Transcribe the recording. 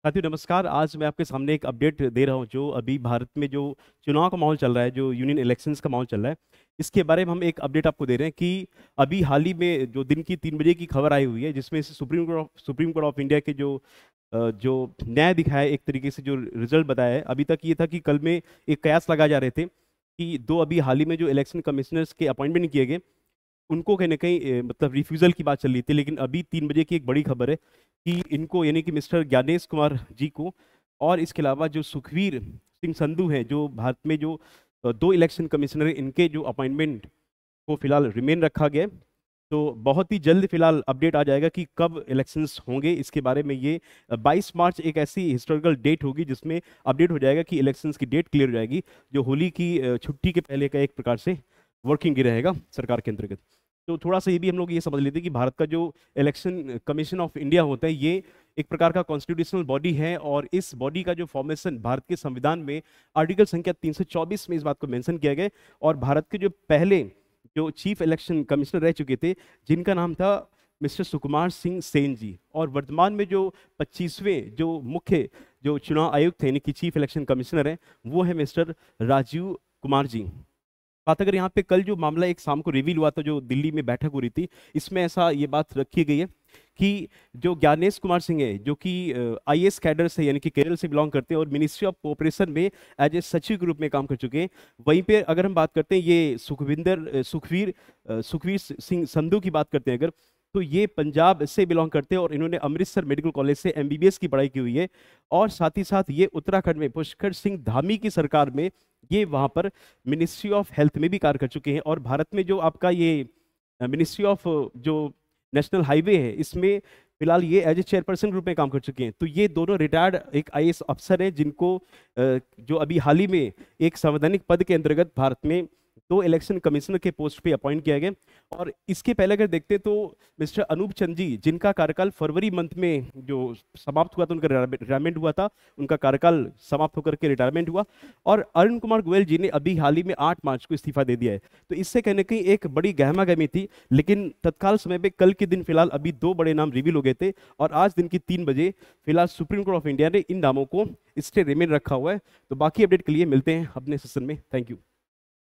साथियों नमस्कार। आज मैं आपके सामने एक अपडेट दे रहा हूं जो अभी भारत में जो चुनाव का माहौल चल रहा है, जो यूनियन इलेक्शंस का माहौल चल रहा है, इसके बारे में हम एक अपडेट आपको दे रहे हैं कि अभी हाल ही में जो दिन की 3 बजे की खबर आई हुई है, जिसमें से सुप्रीम कोर्ट ऑफ इंडिया के जो न्याय दिखाया, एक तरीके से जो रिजल्ट बताया है। अभी तक ये था कि कल में एक कयास लगाए जा रहे थे कि दो अभी हाल ही में जो इलेक्शन कमिश्नर्स के अपॉइंटमेंट किए गए, उनको कहीं ना कहीं मतलब रिफ्यूजल की बात चल रही थी। लेकिन अभी 3 बजे की एक बड़ी खबर है कि इनको, यानी कि मिस्टर ज्ञानेश कुमार जी को, और इसके अलावा जो सुखवीर सिंह संधू हैं, जो भारत में जो दो इलेक्शन कमिश्नर हैं, इनके जो अपॉइंटमेंट को फिलहाल रिमेन रखा गया है। तो बहुत ही जल्द फिलहाल अपडेट आ जाएगा कि कब इलेक्शंस होंगे। इसके बारे में ये 22 मार्च एक ऐसी हिस्टोरिकल डेट होगी जिसमें अपडेट हो जाएगा कि इलेक्शंस की डेट क्लियर हो जाएगी, जो होली की छुट्टी के पहले का एक प्रकार से वर्किंग ही रहेगा सरकार के अंतर्गत। तो थोड़ा सा ये भी हम लोग ये समझ लेते हैं कि भारत का जो इलेक्शन कमीशन ऑफ इंडिया होता है, ये एक प्रकार का कॉन्स्टिट्यूशनल बॉडी है, और इस बॉडी का जो फॉर्मेशन भारत के संविधान में आर्टिकल संख्या 324 में इस बात को मेंशन किया गया है। और भारत के जो पहले जो चीफ इलेक्शन कमिश्नर रह चुके थे, जिनका नाम था मिस्टर सुकुमार सिंह सेन जी, और वर्तमान में जो 25वें जो मुख्य जो चुनाव आयुक्त थे, यानी कि चीफ इलेक्शन कमिश्नर हैं, वो है मिस्टर राजीव कुमार जी। बात अगर यहाँ पे कल जो मामला एक शाम को रिवील हुआ था, जो दिल्ली में बैठक हो रही थी, इसमें ऐसा ये बात रखी गई है कि जो ज्ञानेश कुमार सिंह है, जो कि आईएएस कैडर से, यानी कि केरल से बिलोंग करते हैं और मिनिस्ट्री ऑफ कोऑपरेशन में एज ए सचिव के रूप में काम कर चुके हैं। वहीं पे अगर हम बात करते हैं ये सुखवीर सिंह संधू की बात करते हैं अगर, तो ये पंजाब से बिलोंग करते हैं और इन्होंने अमृतसर मेडिकल कॉलेज से एमबीबीएस की पढ़ाई की हुई है। और साथ ही साथ ये उत्तराखंड में पुष्कर सिंह धामी की सरकार में ये वहां पर मिनिस्ट्री ऑफ हेल्थ में भी कार्य कर चुके हैं। और भारत में जो आपका ये मिनिस्ट्री ऑफ जो नेशनल हाईवे है, इसमें फिलहाल ये एज ए चेयरपर्सन के रूप में काम कर चुके हैं। तो ये दोनों रिटायर्ड एक आईएएस अफसर हैं, जिनको जो अभी हाल ही में एक संवैधानिक पद के अंतर्गत भारत में दो इलेक्शन कमिश्नर के पोस्ट पे अपॉइंट किया गया। और इसके पहले अगर देखते तो मिस्टर अनूप चंद जी, जिनका कार्यकाल फरवरी मंथ में जो समाप्त हुआ था, उनका रिटायरमेंट हुआ था, उनका कार्यकाल समाप्त होकर के रिटायरमेंट हुआ। और अरुण कुमार गोयल जी ने अभी हाल ही में 8 मार्च को इस्तीफा दे दिया है। तो इससे कहने की एक बड़ी गहमा गहमी थी, लेकिन तत्काल समय पे कल के दिन फिलहाल अभी दो बड़े नाम रिवील हो गए थे, और आज दिन की 3 बजे फिलहाल सुप्रीम कोर्ट ऑफ इंडिया ने इन नामों को स्टे रिमेन रखा हुआ है। तो बाकी अपडेट के लिए मिलते हैं अपने सेशन में। Thank you.